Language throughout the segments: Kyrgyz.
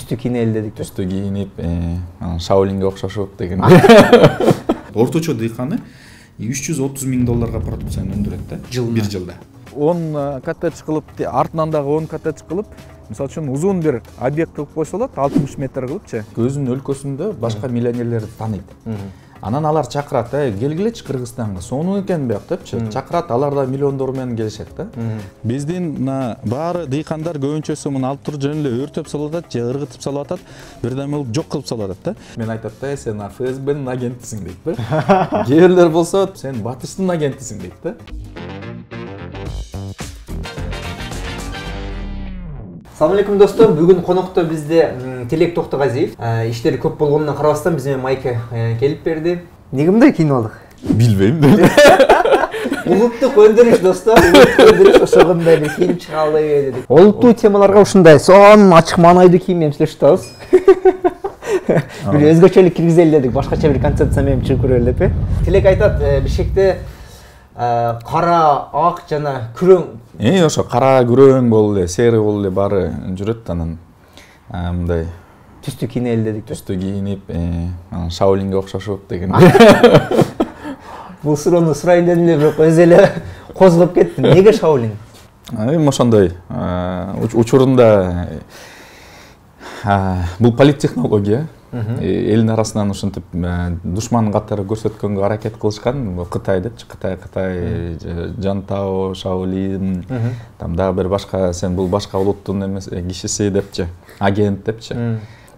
Түстү кийинели дедик. Түстү кийинип, Шаолинге окшошуп деген. Орточо дыйканы $330,000 продукцияны өндүрөт да, бир жылда. 10 коттедж кылып, артынан дагы 10 коттедж кылып, мисалы үчүн узун бир объект кылып койсо болот, 60 метр кылыпчы. Өзүнүн өлкөсүндө башка миллионерлерди тааныйт. Анан алар чакырат, келгилечи Кыргызстанга, сонун экен бияк депчи. Чакырат, алар да миллиондор менен келишет да. Биздин баары дыйкандар көбүнчөсү муну алып туруп жөн эле өртөп салып атат, же ыргытып салып атат, бирдеме кылып жок кылып салып атат да. Мен айтат да, сен ФСБнын агентисиң дейт да. Кээ бирлер болсо, сен батыштын агентисиң дейт да. Assalamu alaikum достор. Бүгүн конокто бизде Тилек Токтогазиев. Иштери көп болгонуна карабастан биз менен Майка келип берди. Неге мындай кийинип алдык? Билбейм. Улуттук өндүрүш достор. Улуттук өндүрүш ошондой бир кийинип чыга албайбы дедик. Олуттуу темаларга ушундай сонун ачык маанайдуу кийим менен сүйлөшүп атабыз. Бир өзгөчөлүк киргизели дедик. Башкача бир концепция менен чыгып көрөлү деп. Тилек айтат, бишкекте кара, ак жана күрөң. Ошо кара, күрөң болду эле, серый болду эле баары жүрөт, анан мындай түстү кийинели дедик. Түстү кийинип, Шаолинге окшошуп деген. Бул суроону сурайын дедим эле, бирок өзү эле козгоп кеттим. Неге Шаолин? Ошондой учурунда бул политтехнология. Элдин арасынан ушинтип душман катары көрсөткөнгө аракет кылышкан. Кытай депчи, Кытай, Жантао, Шаолин, там дагы бир башка, сен бул башка улуттун эмес кишиси депчи, агент депчи.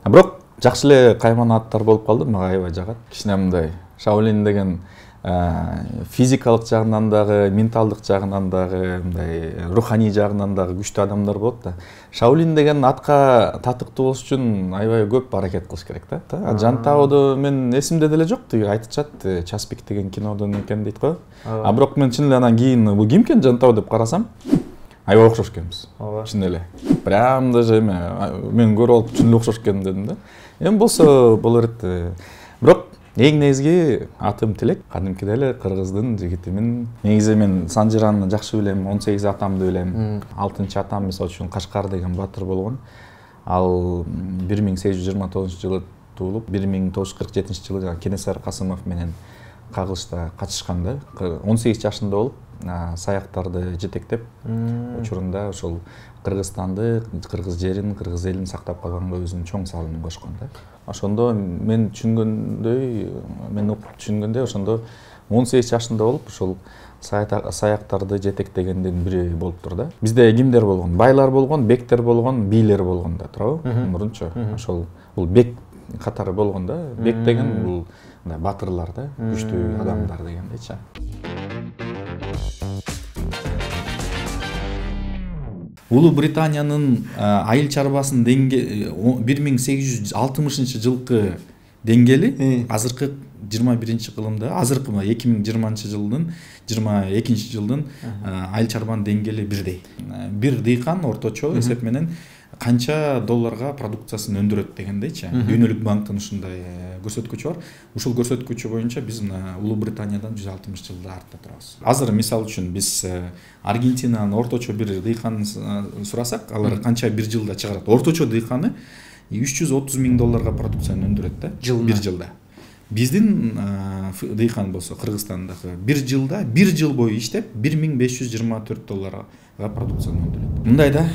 Бирок жакшы эле кайман аттар болуп калды, мага аябай жагат. Кичине мындай Шаолин деген физикалык жагынан дагы, менталдык жагынан дагы, мындай руханий жагынан дагы күчтүү адамдар болот да. Шаолин деген атка татыктуу болуш үчүн аябай көп аракет кылыш керек да. Жантаодо мен эсимде деле жок, тиги айтышат, Часпик деген кинодон экен дейт го. Бирок мен чын эле анан кийин бул ким экен Жантао деп карасам, аябай окшош экенбиз. Чын эле. Прям даже мен көрүп алып чын эле окшош экен дедим да. Эми болсо болор эт. Бирок эң негизги атым Тилек, кадимкиде эле кыргыздын жигитимин. Негизи мен Санжираны жакшы билем, 18 атамды билем. 6-чы атам мисалы үчүн Кашкар деген батыр болгон. Ал 1829 жылы туулуп, 1947 жылы жана Кенесары Касымов менен кагылышта катышкан да. 18 жашында болуп, саяктарды жетектеп, учурунда ошол Кыргызстанды, кыргыз жерин, кыргыз элин сактап калганга өзүнүн чоң салымын кошкон да. Ошондо мен түшүнгөндөй, ошондо 18 жашында болуп, ошол саяктарды жетектегендин бири болуптур да. Бизде кимдер болгон? Байлар болгон, бектер болгон, бийлер болгон да, туурабы? Мурунчу. Ошол бул бек катары болгон да. Бек деген бул батырлар да, күчтүү адамдар дегендейчи. Улуу Британиянын айыл чарбасынын деңгээли 1860 жылкы деңгээли азыркы 21-кылымда, азыркы 2020 жылдын 22 айыл чарбанын деңгээли бирдей. Бир дыйкан орточо эсеп менен канча долларга продукциясын өндүрөт дегендейчи. Дүйнөлүк банктын ушундай көрсөткүчү бар. Ушул көрсөткүчү боюнча биз Улуу Британиядан 160 жылда артта турабыз. Азыр мисалы үчүн биз Аргентинанын орточо бир дыйканын сурасак, алар канча бир жылда чыгарат. Орточо дыйканы $330,000 продукцияны өндүрөт да, бир жылда. Биздин дыйкан болсо Кыргызстандагы бир жыл бою иштеп $1,524 продукцияны өндүрөт. Мындай да,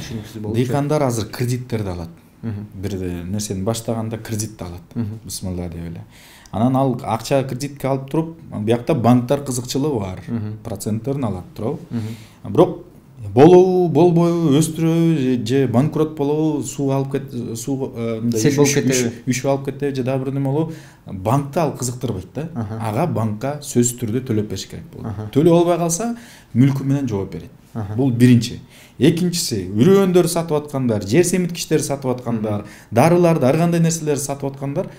дыйкандар азыр кредиттерди алат. Бир нерсени баштаганда кредитти алат. Бисмилла деп эле. Анан ал акча кредитке алып туруп, биякта банктар кызыкчылыгы бар. Проценттерин алат туурабы? Бирок болобу, болбойбу, өстүрөбү же банкрот болобу, суу алып үчүп алып кетеби же дагы бир неме болобу, банкты ал кызыктырбайт да. Ага банкка сөзсүз түрдө төлөп бериш керек болот. Төлөп албай калса, мүлкү менен жооп берет. Бул биринчи. Экинчиси, үрөөндөр сатып аткандар, жер семиткичтерди сатып аткандар, дарыларды, ар кандай нерселерди сатып аткандар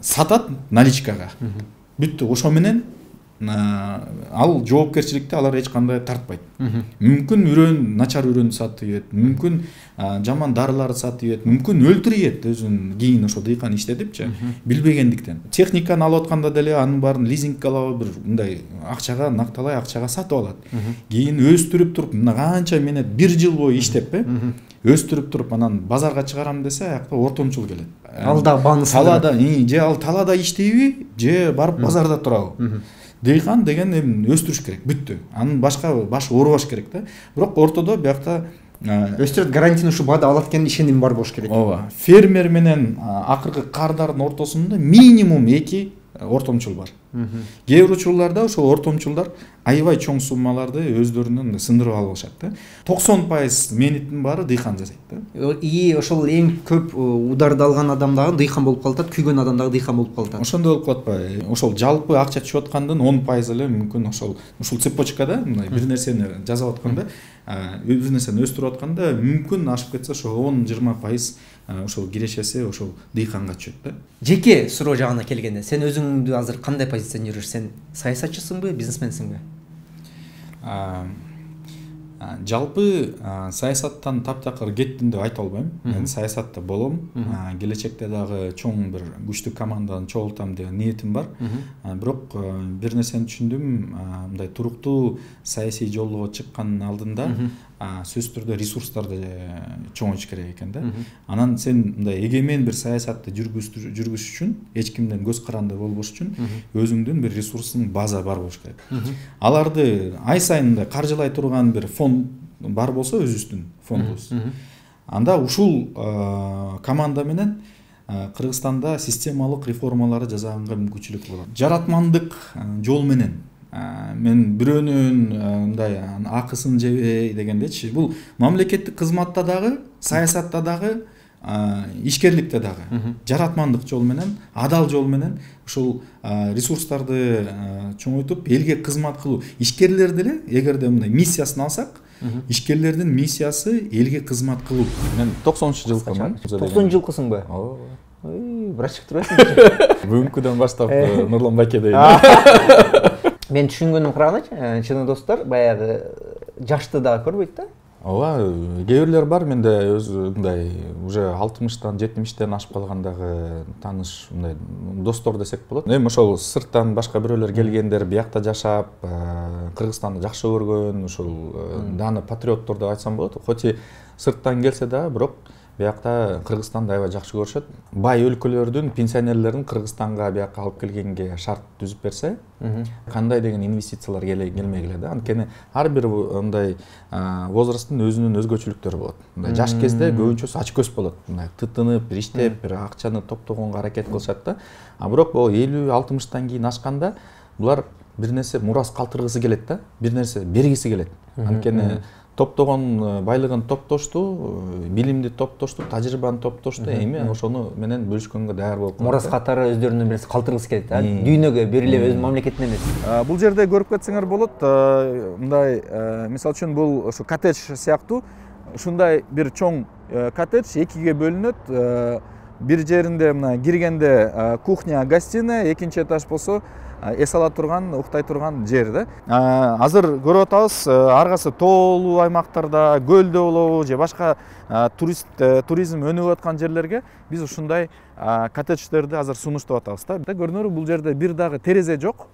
сатат наличкага. Бүттү, ошо менен ал жоопкерчиликти алар эч кандай тартпайт. Мүмкүн начар үрөөн сатып ийет, мүмкүн жаман дарыларды сатып ийет, мүмкүн өлтүрүп ийет өзүн кийин ошо дыйкан иштетипчи, билбегендиктен. Техниканы алып атканда деле анын баарын лизингге алып бир мындай акчага, накталай акчага сатып алат. Кийин өстүрүп туруп, мына канча менет бир жыл бою иштеп, өстүрүп туруп анан базарга чыгарам десе аякта ортомчул келет. Ал да баанысы талаада же ал талаада иштейби же барып базарда турабы. Дыйкан деген өстүрүш керек, бүттү. Анын башка баш оорубаш керек да. Бирок ортодо биякта өстүрөт гарантийный ушу баада алат экен ишеним бар болуш керек. Ооба. Фермер менен акыркы кардардын ортосунда минимум 2 ортомчул бар. Кээ бир учурларда ошол ортомчулдар аябай чоң суммаларды өздөрүнөн сындырып алышат да. 90% мениттин баары дыйкан жасайт да. И ошол эң көп ударды алган адам дагы дыйкан болуп калат, күйгөн адам дагы дыйкан болуп калат. Ошондой болуп калат атпайбы? Ошол жалпы акча түшүп аткандын 10% эле мүмкүн ушул цепочкада мындай бир нерсени жасап атканда, бир нерсени өстүрүп атканда мүмкүн ашып кетсе ошол 10-20% ошол кирешеси ошол дыйканга түшөт да. Жеке суроо жагына келгенде, сен өзүңдү азыр кандай позиционируешь? Сен саясатчысыңбы, бизнесменсиңби? Жалпы саясаттан таптакыр кеттим деп айта албайм. Мен саясатта болом. Келечекте дагы чоң бир күчтүү команданы чогултам деген ниетим бар. Бирок бир нерсени түшүндүм, мындай туруктуу саясий жолго чыккандын алдында сөзсүз түрдө ресурстарды чоңойтуш керек экен да. Анан сен мындай эгемен бир саясатты жүргүзүш үчүн, эч кимден көз каранды болбош үчүн өзүңдүн бир ресурсуң, база бар болуш керек. Аларды ай сайын каржылай турган бир фонд бар болсо, өзүбүздүн фондубуз. Анда ушул команда менен Кыргызстанда системалык реформаларды жасаганга мүмкүнчүлүк болот. Жаратмандык жол менен мен бирөөнүн мындай акысын жебей дегендечи, бул мамлекеттик кызматта дагы, саясатта дагы, ишкерликте дагы жаратмандык жол менен, адал жол менен ушул ресурстарды чоңойтуп элге кызмат кылуу. Ишкерлер деле эгерде мындай миссиясын алсак, ишкерлердин миссиясы элге кызмат кылуу. Мен 90-жылкымын. 90-жылкысыңбы? Ооба. Врач турасың. Бүгүнкүдөн баштап Нурлан байке дейм. Мен түшүнгөнүм карагандачы, чыны достор, баягы жашты дагы көрбөйт да. Ооба, кээ бирлер бар, менде өзү мындай уже 60-тан 70-тен ашып калгандагы тааныш мындай достор десек болот. Эми ошол сырттан башка бирөөлөр келгендер, биякта жашап, Кыргызстанды жакшы көргөн, ушул даны патриоттор деп айтсам болот. Хоть сырттан келсе да, бирок биякта Кыргызстанды аябай жакшы көрүшөт. Бай өлкөлөрдүн пенсионерлерин Кыргызстанга биякка алып келгенге шарт түзүп берсе, кандай деген инвестициялар келмегиле да. Анткени ар бир мындай возрасттын өзүнүн өзгөчөлүктөрү болот. Мындай жаш кезде көбүнчөсү ач көз болот. Мындай тытынып, бир иштеп, бир акчаны топтогонго аракет кылышат да. Бирок бул 50-60тан кийин ашканда булар бир нерсе мурас калтыргысы келет да, бир нерсе бергиси келет. Анткени топтогон байлыгын топтошту, билимди топтошту, тажрыйбаны топтошту, эми ошону менен бөлүшкөнгө даяр болуп калат. Мурас катары өздөрүнүн нерсе калтыргысы келет, дүйнөгө берилип өз мамлекетине эмес. Бул жерде көрүп кетсеңер болот, мындай, мисалы үчүн бул ошо коттедж сыяктуу, ушундай бир чоң коттедж экиге бөлүнөт. Бир жеринде мына киргенде кухня, гостиная, экинчи этаж болсо эс ала турган, уктай турган жер да. Азыр көрүп атабыз, ар кайсы тоолуу аймактарда, көлдө болобу же башка туризм өнүгүп аткан жерлерге биз ушундай коттедждерди азыр сунуштап атабыз да. Көрүнөрү бул жерде бир дагы терезе жок.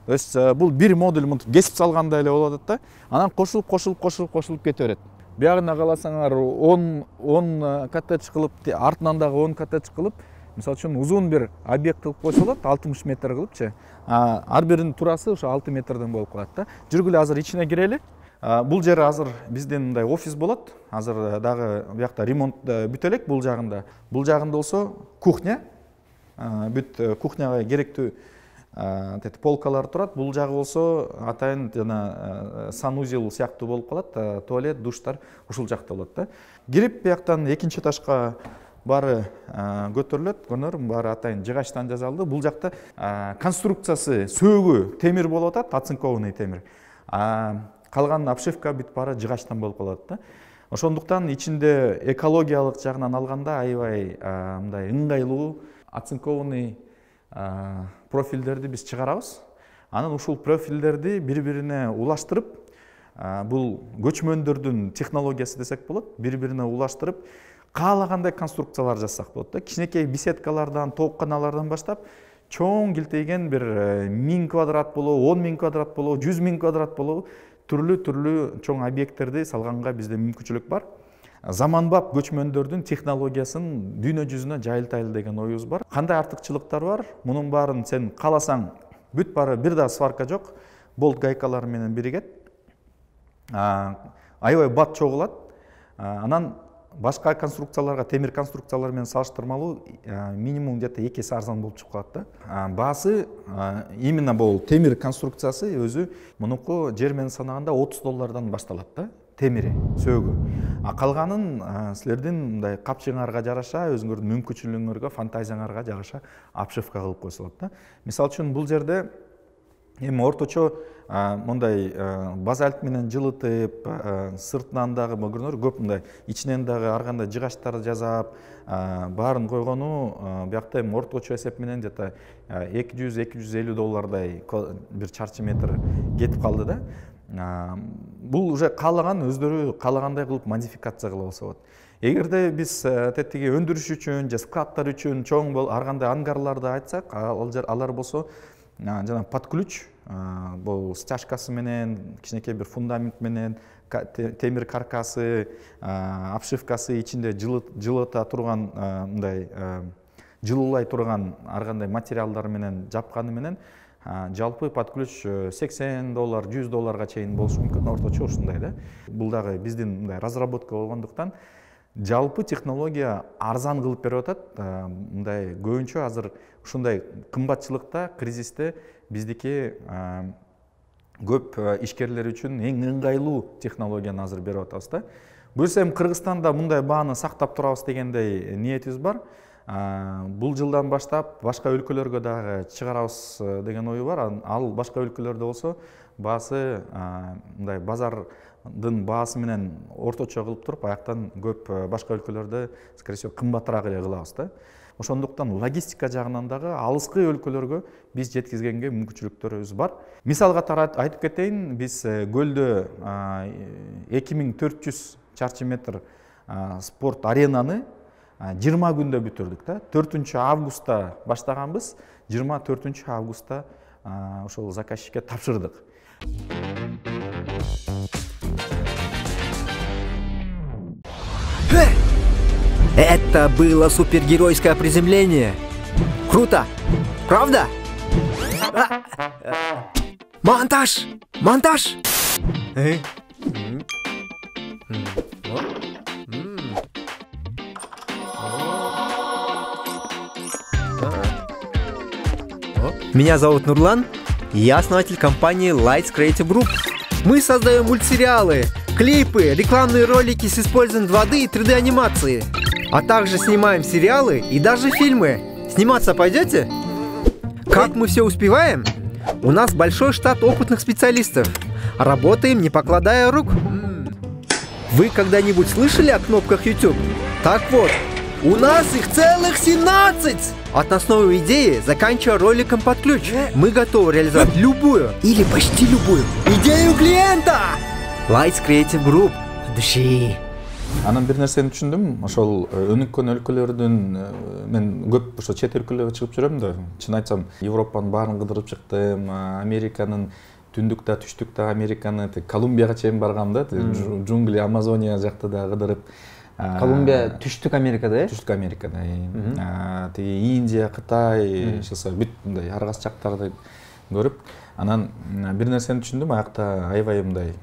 То есть бул бир модуль мынтип кесип салгандай эле болуп атат да. Анан кошулуп кете берет. Биягына каласаңар 10 коттедж кылып, артынан дагы 10 коттедж кылып, мисалы үчүн узун бир объект кылып койсо болот, 60 метр кылыпчы. Ар биринин турасы ошо 6 метрден болуп калат да. Жүргүлө азыр ичине кирели. Бул жер азыр биздин мындай офис болот. Азыр дагы биякта ремонт бүтө элек бул жагында. Бул жагында болсо кухня. Бүт кухняга керектүү полкалар турат. Бул жагы болсо атайын жана санузел сыяктуу болуп калат. Туалет, душтар ушул жакта болот да. Кирип бияктан экинчи этажга бары көтөрүлөт. Көрүнөр, бары атайын жыгачтан жасалды. Бул жакта конструкциясы сөөгү темир болуп атат, оцинкованный темир. Калган обшивка бүт бары жыгачтан болуп калат да. Ошондуктан ичинде экологиялык жагынан алганда аябай мындай ыңгайлуу оцинкованный профилдерди биз чыгарабыз. Анан ушул профилдерди бири-бирине улаштырып, бул көчмөндөрдүн технологиясы десек болот, бири-бирине улаштырып, каалагандай конструкциялар жасасак болот да. Кичинекей беседкалардан, тоокканалардан баштап, чоң килтейген бир 1000 квадрат болобу, 10 000 квадрат болобу, 100 000 квадрат болобу, түрлүү чоң объекттерди салганга бизде мүмкүнчүлүк бар. заманбап көчмөндөрдүн технологиясын дүйнө жүзүнө жайылтайлы деген оюбуз бар. Кандай артыкчылыктар бар? Мунун баарын сен кааласаң бүт бары бир да сварка жок, болт гайкалар менен биригет. Аябай бат чогулат. Анан башка конструкцияларга, темир конструкциялар менен салыштырмалуу минимум где-то 2 эсе арзан болуп чыгып калат да. Баасы именно бул темир конструкциясы өзү мунуку жер менен санаганда $30 башталат да. Темири, сөөгү. Калганын силердин мындай капчыгыңарга жараша, өзүңөрдүн мүмкүнчүлүгүңөргө, фантазияңарга жараша обшивка кылып койсолот да. Мисалы үчүн бул жерде эми орточо мындай базальт менен жылытып, сыртынан дагы көрүнөр, көп мындай ичинен дагы ар кандай жыгачтар жасап, баарын койгону биякта эми орточо эсеп менен где-то $200–250 бир чарчы метр кетип калды да. Бул уже каалаган өздөрү каалагандай кылып модификация кыла болсо болот. Эгерде биз тетиги өндүрүш үчүн же складтар үчүн чоң ар кандай ангарларды айтсак, алар болсо жана под ключ, бул стяжкасы менен, кичинекей бир фундамент менен, темир каркасы, обшивкасы, ичинде жылыта турган мындай жылуулай турган ар кандай материалдар менен жапканы менен жалпы под ключ $80, $100 чейин болушу мүмкүн, орточо ушундай да. Бул дагы биздин мындай разработка болгондуктан жалпы технология арзан кылып берип атат. Мындай көбүнчө азыр ушундай кымбатчылыкта, кризисте биздики көп ишкерлер үчүн эң ыңгайлуу технологияны азыр берип атабыз да. Буюрса эми Кыргызстанда мындай бааны сактап турабыз дегендей ниетибиз бар. Бул жылдан баштап башка өлкөлөргө дагы чыгарабыз деген ою бар. Ал башка өлкөлөрдө болсо баасы мындай базардын баасы менен орточо кылып туруп, аяктан көп башка өлкөлөрдө скорее всего кымбатыраак эле кылабыз да. Ошондуктан логистика жагынан дагы алыскы өлкөлөргө биз жеткизгенге мүмкүнчүлүктөрүбүз бар. Мисал катары айтып кетейин, биз көлдө 2400 чарчы метр спорт аренаны 20 күндө бүтүрдүк да. 4 августта баштаганбыз, 24 августта ошол заказчикке тапшырдык. Это было супергеройское приземление. Круто! Правда? Монтаж! Монтаж! Меня зовут Нурлан, и я основатель компании Lights Creative Group. Мы создаем мультсериалы, клипы, рекламные ролики с использованием 2D и 3D анимации, а также снимаем сериалы и даже фильмы. Сниматься пойдете? Как мы все успеваем? У нас большой штат опытных специалистов. Работаем, не покладая рук. Вы когда-нибудь слышали о кнопках YouTube? Так вот, у нас их целых 17! От основной идеи, заканчивая роликом под ключ, мы готовы реализовать любую или почти любую идею клиента. Lights Creative Group. Души. Анан бир нерсени түшүндүм. Ошол өнүккөн өлкөлөрдүн мен көп ошо чет өлкөлөргө чыгып жүрөм да. Чын айтсам, Европанын баарын кыдырып чыктым, Американын түндүктө, түштүктө Американы, Колумбияга чейин баргам да. Джунгли, Амазония жакты да кыдырып. Колумбия түштүк Америкада, Түштүк Америкада. Тиги Индия, Кытай, бүт мындай аргас жактарды көрүп, анан бир нерсени түшүндүм, аякта аябай мындай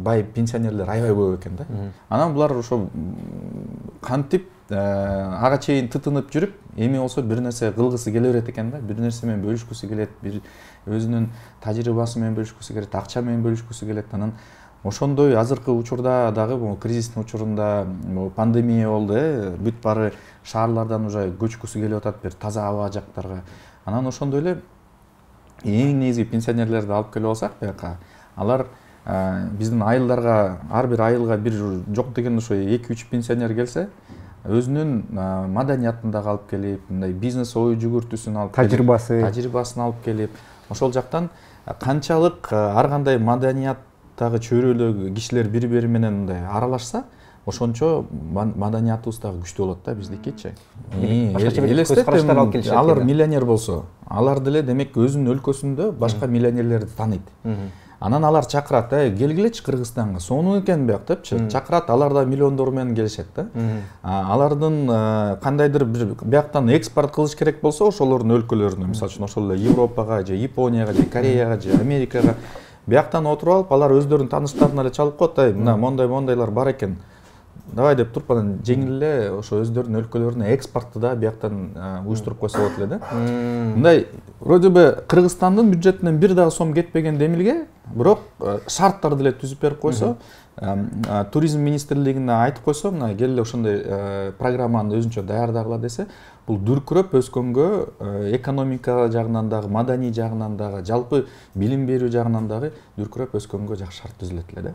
бай пенсионерлер аябай көп экен да. Анан булар ошо кантип ага чейин тытынып жүрүп, эми болсо бир нерсе кылгысы келе берет экен да, бир нерсе менен бөлүшкүсү келет, бир өзүнүн тажрыйбасы менен бөлүшкүсү келет, акча менен бөлүшкүсү келет. Анан ошондой азыркы учурда дагы бул кризистин учурунда пандемия болду, бүт бары шаарлардан уже көчкүсү келип атат бир таза аба жактарга. Анан ошондой эле эң негизги пенсионерлерди алып келип алсак, бияка алар биздин айылдарга ар бир айылга бир жок деген ошо 2-3 пенсионер келсе, өзүнүн маданиятын дагы алып келип, мындай бизнес ою жүгүртүүсүн алып келип, тажрыйбасын алып келип, ошол жактан канчалык ар кандай маданияттагы чөйрөлүү кишилер бири-бири менен мындай аралашса, ошончо маданиятыбыз дагы күчтүү болот да биздикичи. Элестет, алар миллионер болсо, алар деле демек өзүнүн өлкөсүндө башка миллионерлерди тааныйт. Анан алар чакырат, келгилечи Кыргызстанга, сонун экен бияк депчи. Чакырат, алар да миллиондор менен келишет да. Алардын кандайдыр бир бияктан экспорт кылыш керек болсо, ошолордун өлкөлөрүнө, мисалы үчүн ошол эле Европага же Японияга же Кореяга же Америкага бияктан отуруп алып, алар өздөрүнүн тааныштарына эле чалып коет, мына мондой-мондойлор бар экен. Давай деп туруп анан жеңил эле ошо өздөрүнүн өлкөлөрүнө экспортты да бияктан уюштуруп койсо болот эле да. Мындай вроде бы Кыргызстандын бюджетинен бир дагы сом кетпеген демилге, бирок шарттарды эле түзүп берип койсо, туризм министрлигине айтып койсо, мына келе ошондой программаны өзүнчө даярдагыла десе, бул дүркүрөп өскөнгө экономика жагынан дагы, маданий жагынан дагы, жалпы билим берүү жагынан дагы дүркүрөп өскөнгө жакшы шарт түзүлөт эле да.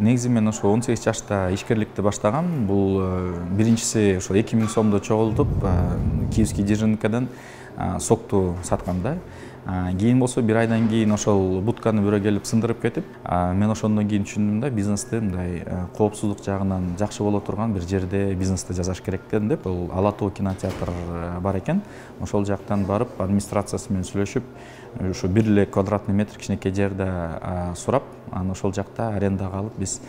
Негизи мен ошо 18 жашта ишкерликти баштагам. Бул биринчиси ошо 2000 сомдо чогултуп, Киевский ДЖНКдан сокту саткам да. Кийин болсо бир айдан кийин ошол будканы бирөө келип сындырып кетип, мен ошондон кийин түшүндүм да, бизнести мындай коопсуздук жагынан жакшы боло турган бир жерде бизнести жасаш керек экен деп, бул Ала Тоо кинотеатр бар экен. Ошол жактан барып, администрациясы менен сүйлөшүп, ушу 1 эле квадратный метр кичинекей жерде сурап, анан ошол жакта арендага алып биз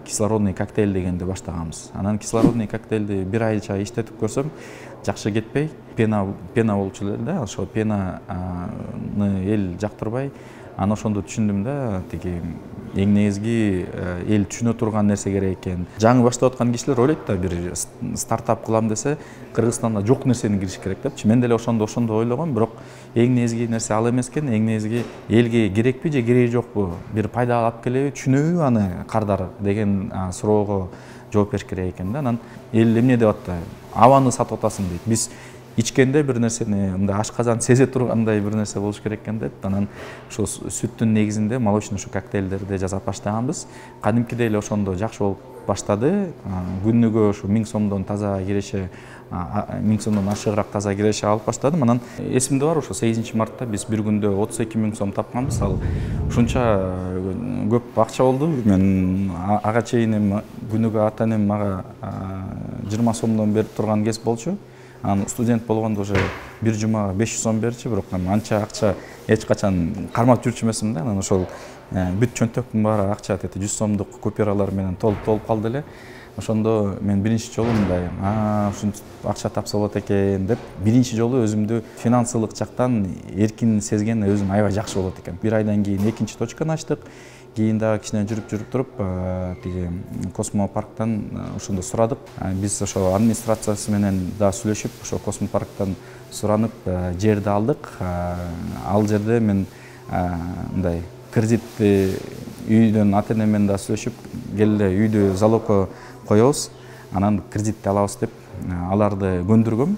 кислородный коктейль дегенди баштаганбыз. Анан кислородный коктейлди бир айча иштетип көрсөм, жакшы кетпей, пена болчу эле да, ошо пенаны эл жактырбай, анан ошондо түшүндүм да, тиги эң негизги эл түшүнө турган нерсе керек экен. Жаңы баштап аткан кишилер ойлойт да, бир стартап кылам десе, Кыргызстанда жок нерсени кириш керек депчи. Мен деле ошондо ойлогом, бирок эң негизги нерсе ал эмес экен, эң негизги элге керекпи же кереги жокпу, бир пайда алып келеби, түшүнөбү аны кардар деген суроого жооп бериш керек экен да. Анан эл эмне деп атты? Абаны сатып атасың дейт. Биз ичкенде бир нерсени, мындай ашказан сезе тургандай бир нерсе болуш керек экен деп, анан ошо сүттүн негизинде молочный ушу коктейлдерди жасап баштаганбыз. Кадимкидей эле ошондо жакшы болуп баштады. Күнүгө ушу 1000 сомдон таза киреше, 1000 сомдон ашыгыраак таза киреше алып баштадым. Анан эсимде бар, ошо 8 мартта биз бир күндө 32 000 сом тапканбыз. Ал ушунча көп акча болду. Мен ага чейин күнүгө ата-энем мага 20 сомдон берип турган кез болчу. Анан студент болгондо уже бир жумага 500 сом берчү, бирок мен анча акча эч качан кармап жүрчү эмесмин да. Анан ошол бүт чөнтөктүн баары акча, 100 сомдук купюралар менен толуп калды эле. Ошондо мен биринчи жолу мындай, ушунча акча тапса болот экен деп, биринчи жолу өзүмдү финансылык жактан эркин сезген, өзүм аябай жакшы болот экен. Бир айдан кийин экинчи точканы ачтык. Кийин дагы кичине жүрүп туруп, тиги космопарктан ошондо сурадык. Биз ошо администрациясы менен да сүйлөшүп, ошо космопарктан суранып жерди алдык. Ал жерде мен мындай кредитти үйдөн ата-энем менен да сүйлөшүп, келе үйдү залогко коебуз, анан кредитти алабыз деп аларды көндүргөм.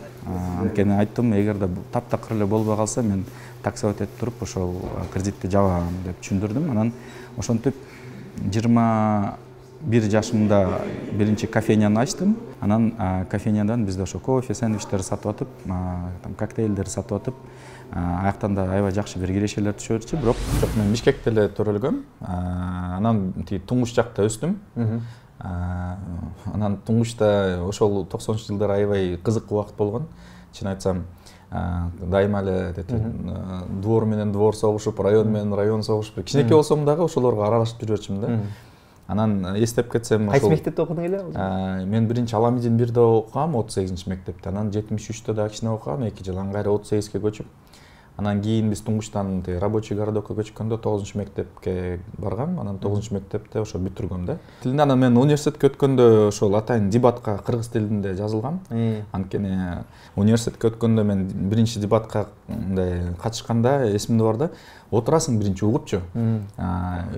Анткени айттым, эгерде таптакыр эле болбой калса, мен таксовать этип туруп ошол кредитти жабам деп түшүндүрдүм. Анан ошентип 21 жашымда биринчи кофейняны ачтым. Анан кофейнядан бизде ошо кофе, сэндвичтер сатып атып, коктейлдер сатып атып, аяктан да аябай жакшы бир кирешелер түшө берчү. Бирок мен Бишкекте эле төрөлгөм. Анан туңгуч жакта өстүм. Анан туңгучта ошол 90-жылдар аябай кызык убакыт болгон. Чын айтсам, дайыма эле двор менен двор согушуп, район менен район согушуп, кичинекей болсом дагы ошолорго аралашып жүрчүмүн да. Анан эстеп кетсем, кайсы мектепте окудуң эле? Мен биринчи Аламидин 1де окугам, 38-мектепте. Анан 73-тө да кичине окугам, 2 жылдан кайра 38-ке көчүп. Анан кийин биз туңгучтан рабочий городокко көчкөндө 9-мектепке баргам. Анан 9-мектепте ошо бүтүргөм да. Тилинде анан мен университетке өткөндө ошол атайын дебатка кыргыз тилинде жазылгам. Анткени университетке өткөндө мен биринчи дебатка мындай катышканда эсимде бар да, отурасың биринчи угупчу.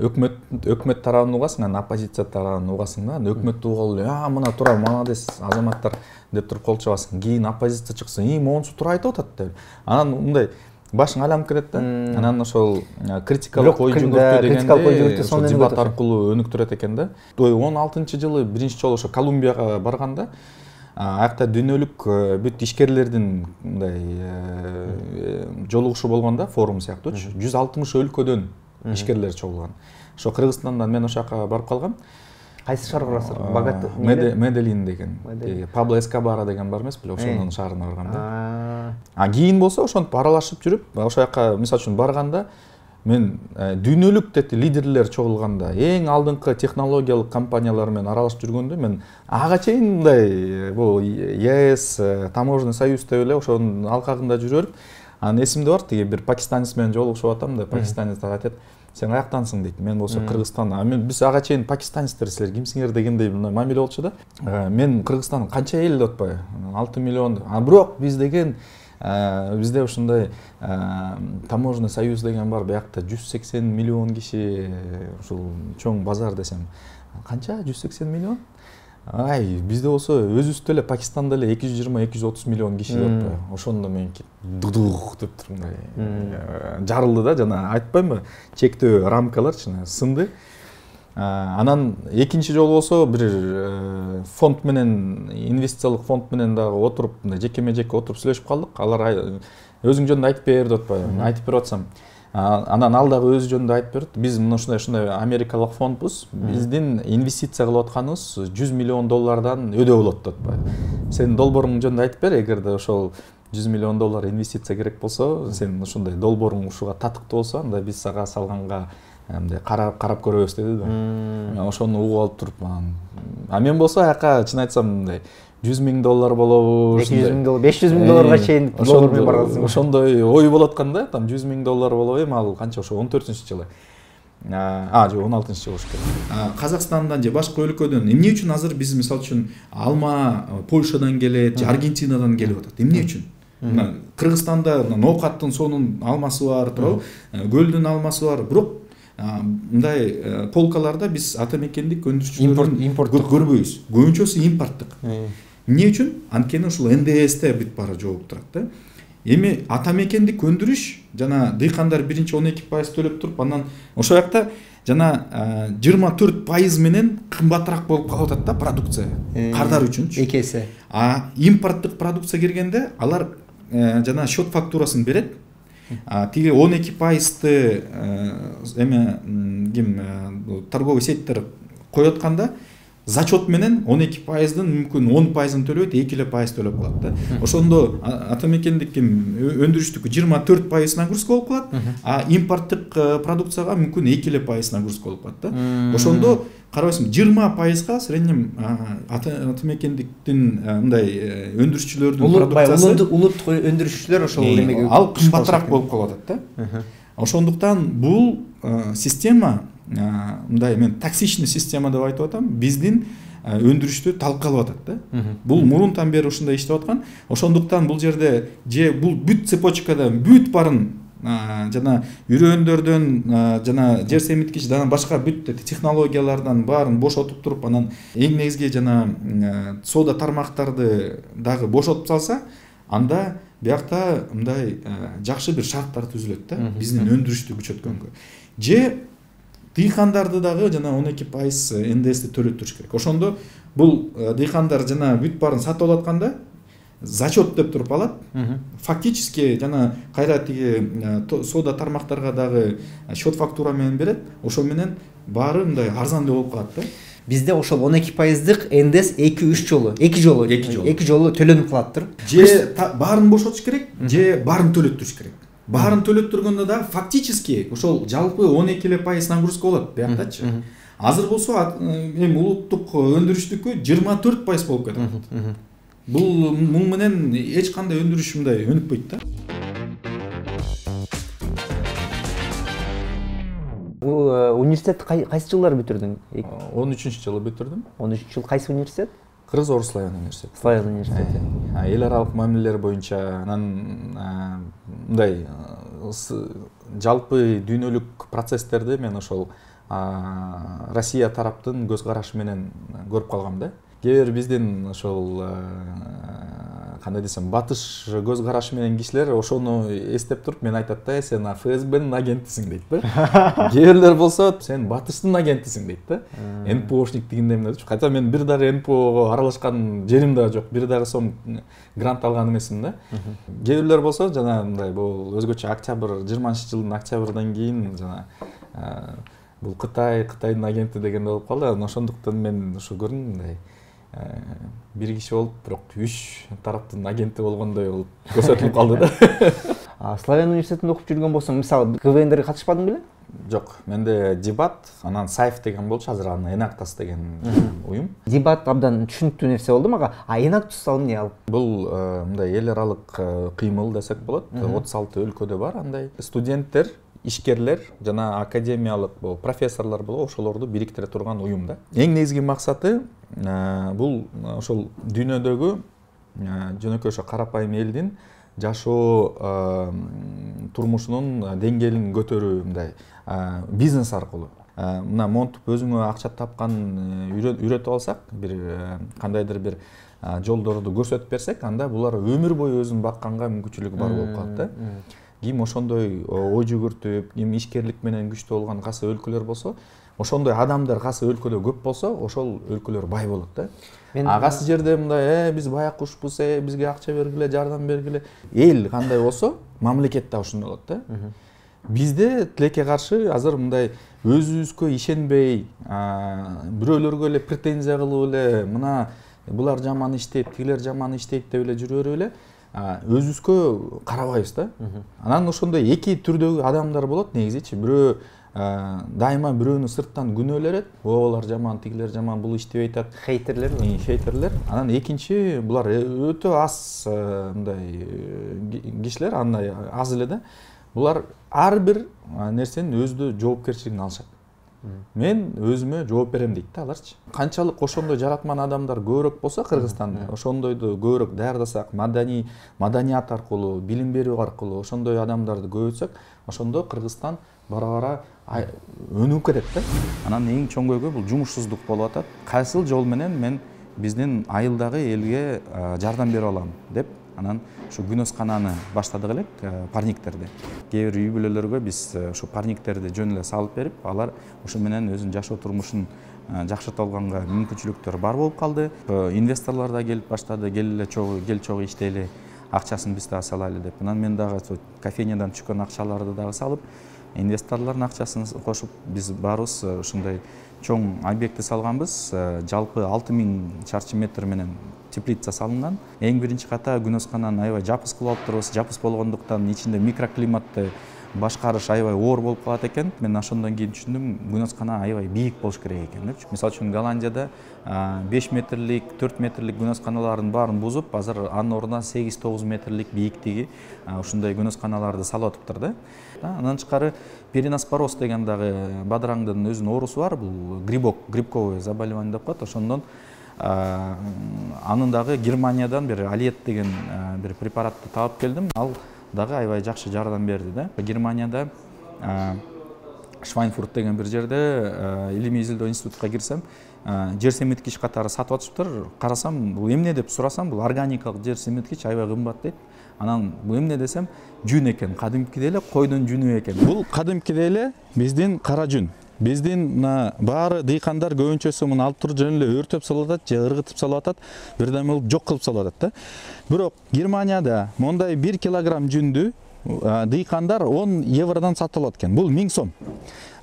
Өкмөт тарабын угасың, анан оппозиция тарабын угасың да. Өкмөттү угалы эле, мына тура молодец азаматтар деп туруп кол чабасың. Кийин оппозиция чыкса, моунусу туура айтып атат деп. Анан мындай башың айланып кетет да. Анан ошол критикалык ой жүгүртүү дегенде ошол дебат аркылуу өнүктүрөт экен да. 16-жылы биринчи жолу ошо Колумбияга барганда, аякта дүйнөлүк бүт ишкерлердин мындай жолугушу болгон да, форум сыяктуучу. 160 өлкөдөн ишкерлер чогулган. Ошо Кыргызстандан мен ошол жака барып калгам. Кайсы шаар барасыздар? Богат Меделин деген. Пабло Эскобара деген бар эмес беле, ошонун шаарына барганда. Кийин болсо ошентип аралашып жүрүп, ошол жака мисалы үчүн барганда мен дүйнөлүк лидерлер чогулганда, эң алдыңкы технологиялык компаниялар менен аралашып жүргөндө мен ага чейин мындай бул ЕС, Таможенный союз деп эле ошонун алкагында жүрүп, анан эсимде бар, тиги бир пакистанец менен жолугушуп атам да, пакистанец айтат: "Сен каяктансың?" дейт. Мен болсо Кыргызстан. Мен биз ага чейин пакистанецтер, силер кимсиңер дегендей мамиле болчу да. Мен Кыргызстан канча эл деп атпайбы? 6 миллион. Бирок биз деген бизде ушундай Таможенный союз деген бар, биякта 180 миллион киши, ушул чоң базар десем. Канча? 180 миллион? Бизде болсо өзүбүздө эле Пакистанда эле 220-230 миллион киши деп. Ошондо мен дудух деп туруп мындай жарылды да, жана айтпаймынбы, чектөө рамкаларчы сынды. Анан экинчи жолу болсо бир фонд менен, инвестициялык фонд менен дагы отуруп, жекеме-жеке отуруп сүйлөшүп калдык. Алар өзүң жөнүндө айтып бер деп атпайбы, айтып берип атсам. Анан ал дагы өзү жөнүндө айтып берди. Биз мына ушундай америкалык фондбуз. Биздин инвестиция кылып атканыбыз 100 миллион доллардан өдөө болот деп атпайбы. Сен долбооруң жөнүндө айтып бер, эгерде ошол 100 миллион доллар инвестиция керек болсо, сен ушундай долбооруң ушуга татыктуу болсо, анда биз сага салганга мындай карап көрөбүз деди да. Мен ошону угуп алып туруп, мен болсо аяка чын айтсам мындай 100 000 доллар болобу, 200 000 доллар, 500 000 долларга чейин доллар менен барасың. Ошондой ой болот экен, там 100 000 доллар болобу, эми ал канча ошо 14-жылы. Жок, 16-жылы болуш керек. Казакстандан же башка өлкөдөн эмне үчүн азыр биз мисалы үчүн алма Польшадан келет, Аргентинадан келип атат? Эмне үчүн? Кыргызстанда ноокаттын сонун алмасы бар, туурабы? Көлдүн алмасы бар, бирок мындай полкаларда биз ата мекендик өндүрүшчүлөрдүн көрбөйбүз. Көбүнчөсү импорттук. Эмне үчүн? Анткени ушул НДСте бүт баары жооп турат да. Эми ата мекендик өндүрүш жана дыйкандар биринчи 12% төлөп туруп, анан ошол жакта жана 24% менен кымбатыраак болуп калып атат да продукция. Кардар үчүнчү. Эки эсе. Импорттук продукция киргенде алар жана счет фактурасын берет. Тиги 12%-ты торговый сеттер коётканда зачет менен 12%дын мүмкүн 10%-ын төлөйт, 2% төлөп калат да. Ошондо ата мекендик өндүрүштүкү 24% нагрузка болуп калат, импорттук продукцияга мүмкүн 2% нагрузка болуп калат да. Ошондо карабайсың 20%-га среднем ата мекендиктин мындай өндүрүшчүлөрдүн продукциясы, улут өндүрүшчүлөр ошол эмеге ал кымбатыраак болуп калып атат да. Ошондуктан бул система мындай, мен токсичный система деп айтып атам, биздин өндүрүштү талкалап атат да. Бул мурунтан бери ушундай иштеп аткан. Ошондуктан бул жерде же бул бүт цепочкадан бүт барын жана үрөндөрдөн жана жер семиткич жана башка бүт технологиялардан баарын бошотуп туруп, анан эң негизги жана соода тармактарды дагы бошотуп салса, анда биякта мындай жакшы бир шарттар түзүлөт да, биздин өндүрүштү күчөткөнгө. Же дыйкандарды дагы жана 12% НДСти төлөп туруш керек. Ошондо бул дыйкандар жана бүт баарын сатып алып атканда зачет деп туруп алат. Фактически жана кайра тиги соода тармактарга дагы счет фактура менен берет. Ошо менен баары мындай арзандуу болуп калат да. Бизде ошол 12%дык НДС 2 жолу төлөнүп калаттыр. Же баарын бошотуш керек, же баарын төлөп туруш керек. Баарын төлөп турганда да фактически ошол жалпы 12% нагрузка болот бияктачы. Азыр болсо эми улуттук өндүрүштүкү 24% болуп кетет. Бул муң менен эч кандай өндүрүш мындай өнүкпөйт да. Университетти кайсы жылдары бүтүрдүң? 13-жылы бүтүрдүм. 13-жыл кайсы университет? Кыргыз Орус Славян университети. Славян университети. Эл аралык мамилелер боюнча, анан мындай жалпы дүйнөлүк процесстерди мен ошол Россия тараптын көз карашы менен көрүп калгам да. Кээ бир биздин ошол кандай десем, батыш көз карашы менен кишилер ошону эстеп туруп мен айтат да, сен ФСБнын агентисиң дейт да. Кээ бирлер болсо сен батыштын агентисиң дейт да. НПОшник дегендей эмне депчи. Кайта мен бир дагы НПОго аралашкан жерим да жок, бир дагы сом грант алган эмесмин да. Кээ бирлер болсо жана мындай бул өзгөчө октябрь 20-жылдын октябрдан кийин жана бул Кытайдын агенти деген болуп калды. Анан ошондуктан мен ушу көрдүм мындай бир киши болуп, бирок 3 тараптын агенти болгондой болуп көрсөтүлүп калды да. Славян университетинде окуп жүргөн болсоң, мисалы КВНдерге катышпадың беле? Жок, менде Дебат, анан Сайф деген болчу, азыр аны Энактас деген уюм. Дебат абдан түшүнүктүү нерсе болду мага. Энактас ал эмне ал? Бул мындай эл аралык кыймыл десек болот. 36 өлкөдө бар андай. Студенттер, ишкерлер жана академиялык профессорлор болуп, ошолорду бириктире турган уюм да. Эң негизги максаты бул ошол дүйнөдөгү жөнөкөй ошо карапайым элдин жашоо турмушунун деңгээлин көтөрүү мындай бизнес аркылуу. Мына монтуп өзүңө акча тапкан үйрөтүп алсак, бир кандайдыр бир жолдорду көрсөтүп берсек, анда булар өмүр бою өзүн бакканга мүмкүнчүлүгү бар болуп калат да. Ким ошондой ой жүгүртүп, ким ишкерлик менен күчтүү болгон кайсы өлкөлөр болсо, ошондой адамдар кайсы өлкөдө көп болсо, ошол өлкөлөр бай болот да. Кайсы жерде мындай биз баякушпуз, бизге акча бергиле, жардам бергиле. Эл кандай болсо, мамлекет да ошондой болот да. Бизде тилекке каршы азыр мындай өзүбүзгө ишенбей, бирөөлөргө эле претензия кылып эле, мына булар жаман иштейт, тигилер жаман иштейт деп эле жүрүп эле өзүбүзгө карабайбыз да. Анан ошондой эки түрдөгү адамдар болот негизичи. Бирөө дайыма бирөөнү сырттан күнөөлөрөт, олар жаман, тигилер жаман, бул иштебей атат. Хейтерлерби? Хейтерлер. Анан экинчи булар өтө аз мындай кишилер, андай аз эле да. Булар ар бир нерсенин өзүнүн жоопкерчилигин алышат. Мен өзүмө жооп берем дейт да аларчы. Канчалык ошондой жаратман адамдар көбүрөөк болсо Кыргызстанда, ошондойду көбүрөөк даярдасак, маданият аркылуу, билим берүү аркылуу ошондой адамдарды көбөйтсөк, ошондо Кыргызстан бара-бара өнүгүп кетет да. Анан эң чоң көйгөй бул жумушсуздук болуп атат. Кайсыл жол менен мен биздин айылдагы элге жардам бере алам деп, анан ушу күнөскананы баштадык элек, парниктерди. Кээ бир үй бүлөлөргө биз ушу парниктерди жөн эле салып берип, алар ушу менен өзүнүн жашоо турмушун жакшырта алганга мүмкүнчүлүктөр бар болуп калды. Инвесторлор да келип баштады, кел чогуу иштейли, акчасын биз дагы салайлы деп. Анан мен дагы кофейнядан түшкөн акчаларды дагы салып, инвесторлордун акчасын кошуп, биз баарыбыз ушундай чоң объектти салганбыз. Жалпы 6000 чарчы метр менен теплица салынган. Эң биринчи ката күнөскананы аябай жапыс кылып алып турбуз. Жапыс болгондуктан ичинде микроклиматты башкарыш аябай оор болуп калат экен. Мен ошондон кийин түшүндүм, күнөскана аябай бийик болуш керек экен депчи. Мисалы үчүн Голландияда 5 метрлик, 4 метрлик күнөсканалардын баарын бузуп, азыр анын ордуна 8-9 метрлик бийиктиги ушундай күнөсканаларды салып атыптыр да. Андан тышкары периноспороз деген дагы бадыраңдын өзүнүн оорусу бар. Бул грибковое заболевание деп коет. Ошондон анын дагы Германиядан бир Алиет деген бир препаратты таап келдим. Ал дагы аябай жакшы жардам берди да. Германияда Швайнфурт деген бир жерде илимий изилдөө институтка кирсем, жер семирткич катары сатып атышыптыр. Карасам, бул эмне деп сурасам, бул органикалык жер семирткич аябай кымбат дейт. Анан бул эмне десем, жүн экен, кадимкидей эле койдун жүнү экен. Бул кадимкидей эле биздин кара жүн. Биздин баары дыйкандар көбүнчөсү муну алып туруп жөн эле өртөп салып атат, же ыргытып салып атат, бирдеме кылып жок кылып салып атат да. Бирок Германияда мондай 1 килограмм жүндү дыйкандар 10 евродан сатып алат экен. Бул 1000 сом.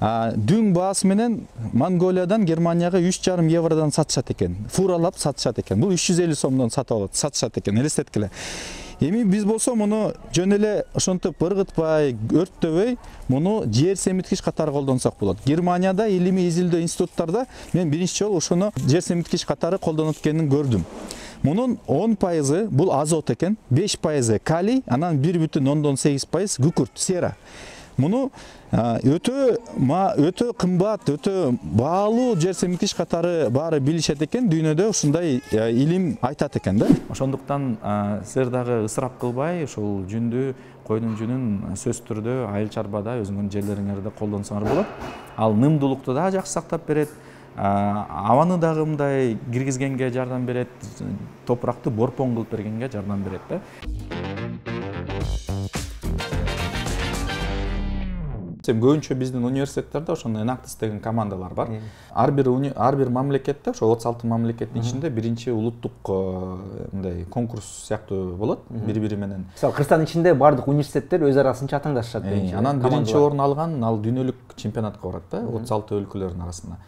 Дүң баасы менен Монголиядан Германияга 3,5 евродан сатышат экен. Фуралап сатышат экен. Бул 350 сомдон сатышат экен. Элестеткиле. Эми биз болсо муну жөн эле ошентип ыргытпай, өрттөбөй, муну жер семирткич катары колдонсок болот. Германияда илимий изилдөө институттарда мен биринчи жолу ошону жер семирткич катары колдонуп аткенин көрдүм. Мунун 10% бул азот экен, 5% калий, анан 1,8% күкүрт, сера. Муну өтө кымбат, өтө баалуу жер семирткич катары баары билишет экен, дүйнөдө ушундай илим айтат экен да. Ошондуктан силер дагы ысырап кылбай, ушул жүндү, койдун жүнүн сөзсүз түрдө айыл чарбада өзүңөрдүн жерлериңерде колдонсоңор болот. Ал нымдуулукту да жакшы сактап берет. Абаны дагы мындай киргизгенге жардам берет, топуракты борпон кылып бергенге жардам берет да. Көбүнчө биздин университеттерде ошондой Enactus деген командалар бар. Ар бир мамлекетте, ошо 36 мамлекеттин ичинде биринчи улуттук мындай конкурс сыяктуу болот, бири-бири менен. Мисалы Кыргызстандын ичинде бардык университеттер өз арасынча атаңдашышат. Анан биринчи орун алган ал дүйнөлүк чемпионатка барат да, 36 өлкөлөрдүн арасында.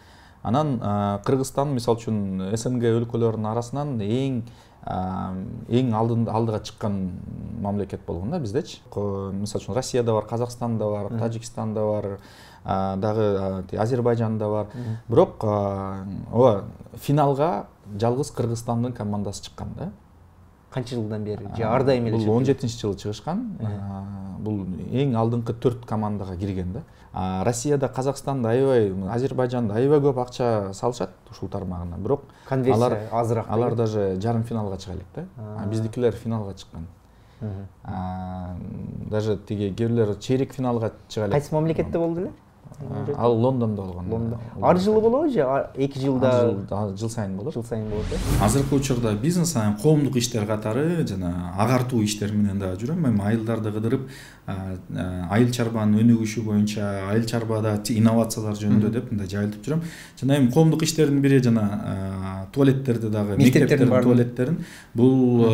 Анан Кыргызстан мисалы үчүн СНГ өлкөлөрүнүн арасынан эң алдыга чыккан мамлекет болгон да биздечи. Мисалы үчүн Россияда бар, Казакстанда бар, Тажикстанда бар, дагы Азербайжанда бар. Бирок ооба финалга жалгыз Кыргызстандын командасы чыккан да. Канча жылдан бери? Же ар дайым эле? Бул 17-жылы чыгышкан. Бул эң алдыңкы 4 командага кирген да. Россияда, Казакстанда аябай, Азербайжанда аябай көп акча салышат ушул тармагына. Бирок конверсия азыраак. Алар даже жарым финалга чыга элек да. Биздикилер финалга чыккан. Даже тиги кээрлери чейрек финалга чыга элек. Кайсы мамлекетте болду эле? Ал Лондондо болгон. Ар жылы болобу же 2 жылда? Жыл сайын болот. Жыл сайын болот. Азыркы учурда бизнес анан коомдук иштер катары жана агартуу иштер менен дагы жүрөм. Мен айылдарды кыдырып, айыл чарбанын өнүгүшү боюнча, айыл чарбада инновациялар жөнүндө деп мындай жайылтып жүрөм. Жана эми коомдук иштердин бири жана туалеттерди дагы, мектептердин туалеттерин. Бул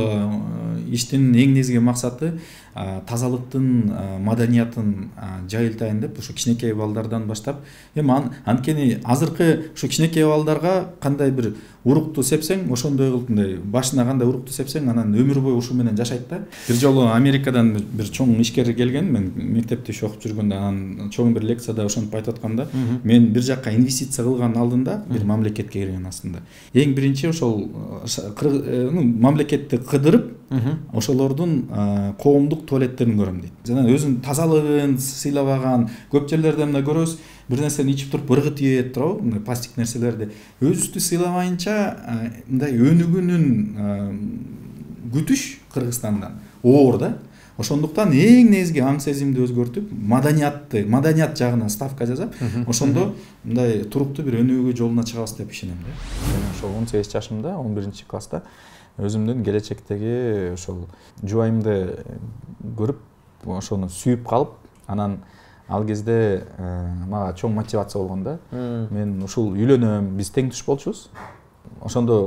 иштин эң негизги максаты тазалыктын маданиятын жайылтайын деп ушу кичинекей балдардан баштап, эми анткени азыркы ушу кичинекей балдарга кандай бир урукту сепсең, ошондой кылып мындай башына кандай урукту сепсең, анан өмүр бою ушу менен жашайт да. Бир жолу Америкадан бир чоң ишкер келген, мен мектепте иш окуп жүргөндө анан чоң бир лекцияда ошентип айтып атканда, мен бир жакка инвестиция кылган алдында бир мамлекетке кирген астында. Эң биринчи ошол мамлекетти кыдырып, ошолордун коомдук туалеттерин көрөм дейт. Жана өзүнүн тазалыгын сыйлабаган, көп жерлерде мына көрөбүз, бир нерсени ичип туруп ыргы тиет, туурабы? Мындай пластик нерселерди өзүстү сыйлабайынча мындай өнүгүүнүн күтүш Кыргызстандан оор да. Ошондуктан эң негизги аң сезимди өзгөртүп, маданият жагына ставка жасап, ошондо мындай туруктуу бир өнүгүү жолуна чыгабыз деп ишенем да. Ошол 18 жашымда, 11-класста өзүмдүн келечектеги ошол жубайымды көрүп, ошону сүйүп калып, анан ал кезде мага чоң мотивация болгон да. Мен ушул үйлөнөм, биз тең туш болчубуз. Ошондо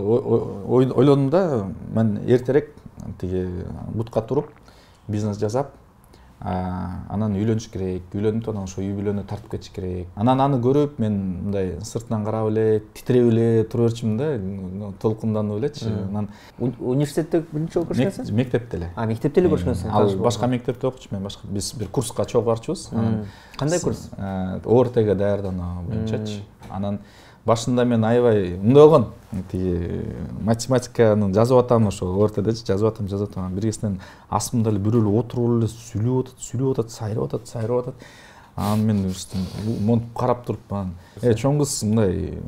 ойлодум да, мен эртерээк тиги бутка туруп, бизнес жасап, анан үйлөнүш керек. Үйлөнүп анан ошо үй бүлөнү тартып кетиш керек. Анан аны көрүп, мен мындай сыртынан карап эле, титиреп эле тура берчүмүн да, толкунданып элечи. Анан университетте биринчи жолу көрүшкөнсүң? Мектепте эле. Мектепте эле көрүшкөнсүң. Ал башка мектепте окучу, мен башка биз бир курска чогуу барчубуз. Кандай курс? ОРТге даярдануу боюнчачы. Анан башында мен аябай мындай болгон, тиги математиканы жазып атам, ошо ОРТдечи жазып атам. Бир кезден астымда эле бирөө эле отуруп эле сүйлөп атат, сайрап атат. Анан мен монтип карап туруп, чоң кыз мындай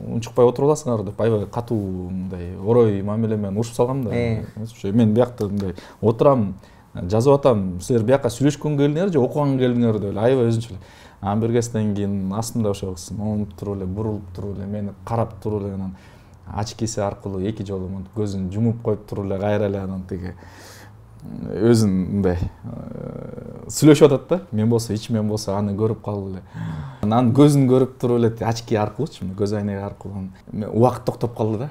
унчукпай отуруп аласыңар деп аябай катуу мындай орой мамиле менен урушуп салгам да. Мен биякта мындай отурам, жазып атам, силер бияка сүйлөшкөнгө келдиңер же окуганга келдиңер деп эле аябай өзүнчө эле. Анан бир кезден кийин астымда ошо кыз монтип туруп эле, бурулуп туруп эле, мени карап туруп эле, анан очкиси аркылуу 2 жолу монтип көзүн жумуп коюп туруп эле, кайра эле анан тиги өзүн мындай сүйлөшүп атат да. Мен болсо ичимен болсо аны көрүп калып эле. Анан көзүн көрүп туруп эле очки аркылуучу, көз айнеги аркылуу убакыт токтоп калды да.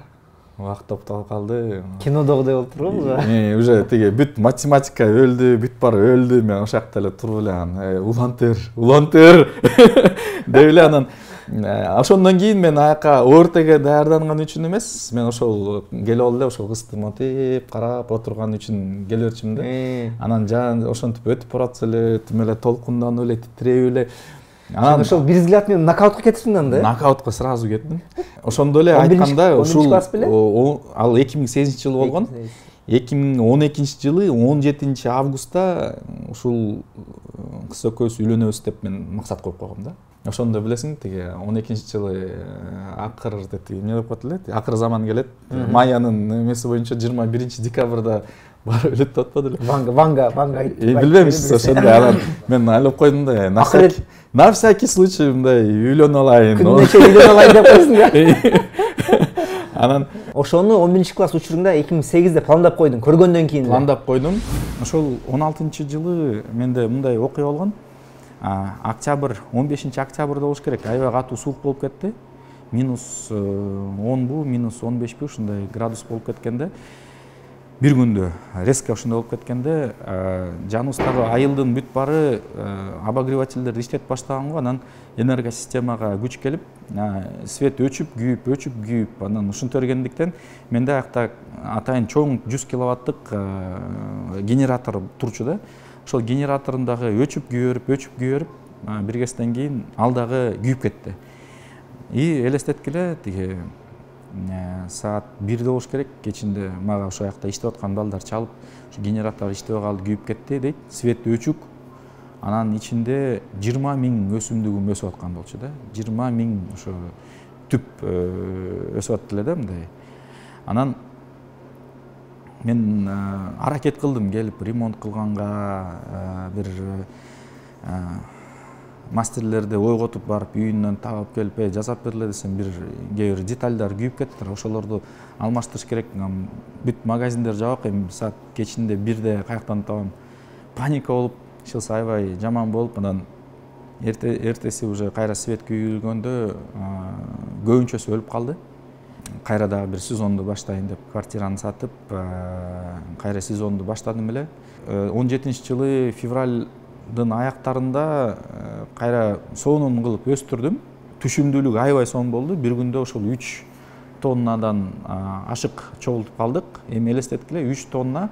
Убакыт токтоп калды. Кинодогудай болуп турбу? Уже тиги бүт математика өлдү, бүт баары өлдү. Мен ошол жакта эле туруп эле улантыр деп эле анан ошондон кийин мен аяка ОРТге даярданган үчүн эмес, мен ошол келип алып эле ошол кызды монтип карап отурган үчүн келе берчүмүн да. Анан жан ошентип өтүп баратса эле, тим эле толкунданып эле, титиреп эле. Анан ошол бир взгляд менен нокаутка кетиптиң анда? Нокаутка сразу кеттим. Ошондо эле айтканда ушул ал 2008-жылы болгон. 2012-жылы 17-августта ушул кыз экөөбүз үйлөнөбүз деп мен максат коюп койгом да. Ошондо билесиң, тиги 12-жылы акыр деп эмне деп коет эле, акыр заман келет. Майянын эмеси боюнча 21-декабрда барып өлөт деп атпады эле. Ванга айтты. Билбеймиз ошондой. Анан мен ойлоп койдум да, на всякий случай мындай үйлөнүп алайын. Күнүнчө үйлөнүп алайын деп койсуң да. Анан ошону 11-класс учурунда 2008-де пландап койдуң, көргөндөн кийин. Пландап койдум. Ошол 16-жылы менде мындай окуя болгон. октябрь 15 октябрда болуш керек, аябай катуу суук болуп кетти. -10 -15 ушундай градус болуп кеткенде, бир күндө резко ушундай болуп кеткенде, жаныбыздагы айылдын бүт баары обогревательдерди иштетип баштаганго, анан энергосистемага күч келип, свет өчүп, күйүп, анан ушинте бергендиктен менде акта атайын чоң 100 киловаттык генератор турчу да. Ошол генератордун дагы өчүп күйөрүп, бир кезден кийин ал дагы күйүп кетти. И элестеткиле, тиги саат 1-де болуш керек, кечинде мага ошол жакта иштеп аткан балдар чалып, ушу генератор иштебей калды, күйүп кетти дейт. Свет өчүк, анан ичинде 20 000 өсүмдүгүм өсүп аткан болчу да. 20 000 ошо түп өсүп атты эле да мындай. Анан мен аракет кылдым келип ремонт кылганга, бир мастерлерди ойготуп барып үйүнөн таап келип жасап бергиле десем, кээ бир детальдар күйүп кетти. Ошолорду алмаштырыш керек. Бүт магазиндер жабык, эми саат кечинде 1-де каяктан табам. Паника болуп, ишилсе аябай жаман болуп, анан эртеси уже кайра свет күйүлгөндө көбүнчөсү өлүп калды. Кайра дагы бир сезонду баштайын деп квартираны сатып, кайра сезонду баштадым эле. 17-жылы февралдын аяктарында кайра сонун кылып өстүрдүм. Түшүмдүүлүк аябай сонун болду. Бир күндө ошол 3 тоннадан ашык чогултуп калдык. Эми элестеткиле, 3 тонна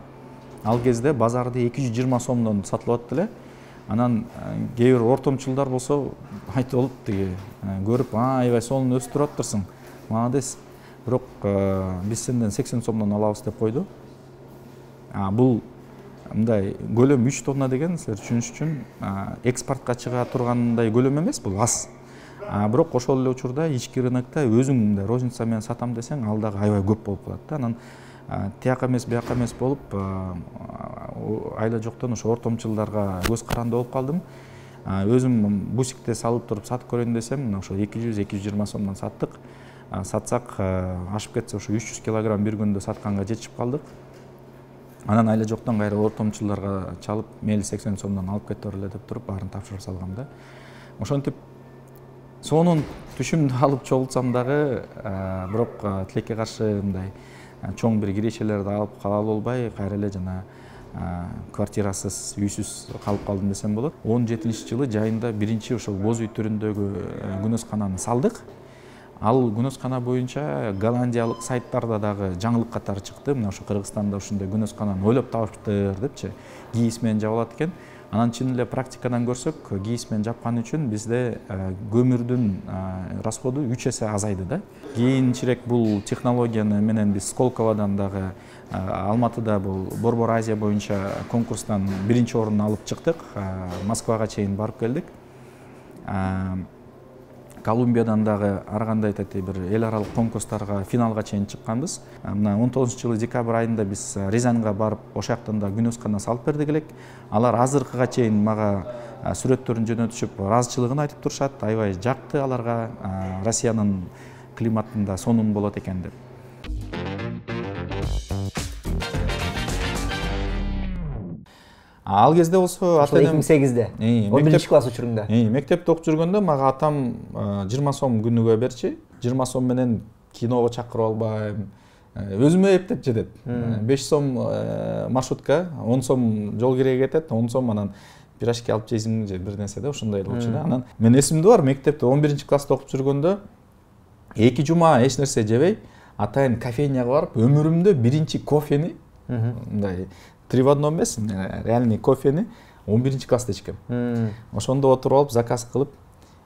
ал кезде базарда 220 сомдон сатылып атты эле. Анан кээ бир ортомчулдар болсо айтып болуп, тиги көрүп, аябай сонун өстүрүп аттырсың, молодец. Бирок биз сенден 80 сомдон алабыз деп койду. Бул мындай көлөм 3 тонна деген, силер түшүнүш үчүн, экспортко чыга тургандай көлөм эмес, бул аз. Бирок ошол эле учурда ички рынокто өзүң мындай розница менен сатам десең, ал дагы аябай көп болуп калат да. Анан тияка эмес, бияка эмес болуп, айла жоктон ошо ортомчулдарга көз каранды болуп калдым. Өзүм бусикте салып туруп сатып көрөйүн десем, ошо 200-220 сомдон саттык. Сатсак, ашып кетсе ошо 300 килограмм бир күндө сатканга жетишип калдык. Анан айла жоктон кайра ортомчулдарга чалып, мейли 80 сомдон алып кете берле деп туруп, баарын тапшырып салгам да. Ошентип сонун түшүмдү алып чогултсам дагы, бирок тилекке каршы мындай чоң бир кирешелерди алып кала болбой, кайра эле жана квартирасыз, үйсүз калып калдым десем болот. 17-жылы жайында биринчи ошол боз үй түрүндөгү күнөскананы салдык. Ал күнөскана боюнча голландиялык сайттарда дагы жаңылык катары чыкты. Мына ошо Кыргызстанда ушундай күнөскананы ойлоп табыптыр депчи, кийиз менен жабылат экен. Анан чын эле практикадан көрсөк, кийиз менен жапкан үчүн бизде көмүрдүн расходу 3 эсе азайды да. Кийинчерээк бул технологияны менен биз Сколководан дагы Алматыда бул Борбор Азия боюнча конкурстан биринчи орунду алып чыктык. Москвага чейин барып келдик. Колумбиядан дагы ар кандай бир эл аралык конкурстарга финалга чейин чыкканбыз. Мына 19-жылы декабрь айында биз Рязанга барып, ошол жактан да күнөскана салып бердик элек. Алар азыркыга чейин мага сүрөттөрүн жөнөтүшүп, ыраазычылыгын айтып турушат. Аябай жакты аларга Россиянын климатында сонун болот экен деп. Ал кезде болсо ата-энем 2008-де 11-класс учурунда. Мектепте окуп жүргөндө мага атам 20 сом күнүгө берчи. 20 сом менен киного чакырып албайм. Өзүмө эптеп жетет. 5 сом маршрутка, 10 сом жол киреге кетет, 10 сом анан пирожки алып жейсиң же бир нерсе да, ушундай болчу да. Анан мен эсимде бар, мектепте 11-класста окуп жүргөндө 2 жума эч нерсе жебей, атайын кофейняга барып, өмүрүмдө биринчи кофени, мындай 3 в 1 эмес, реальный кофени 11-класста ичкем. Ошондо отуруп алып, заказ кылып,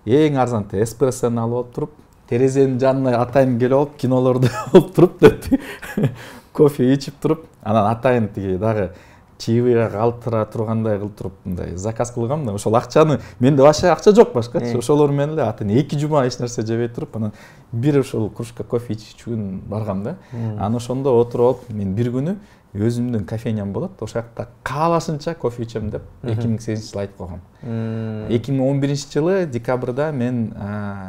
эң арзанты эспрессону алып алып туруп, терезенин жанына атайын келип алып, кинолорду алып туруп деп кофе ичип туруп, анан атайын тиги дагы чаевыйга калтыра тургандай кылып туруп, мындай заказ кылгам да. Ошол акчаны, менде вообще акча жок башкачы. Ошолор менен эле атайын 2 жума эч нерсе жебей туруп, анан бир ошол кружка кофе ичиш үчүн баргам да. Анан ошондо отуруп алып, мен бир күнү өзүмдүн кофейням болот, ошол жакта каалашынча кофе ичем деп 2008-жылы айтып койгом. 2011-жылы декабрда мен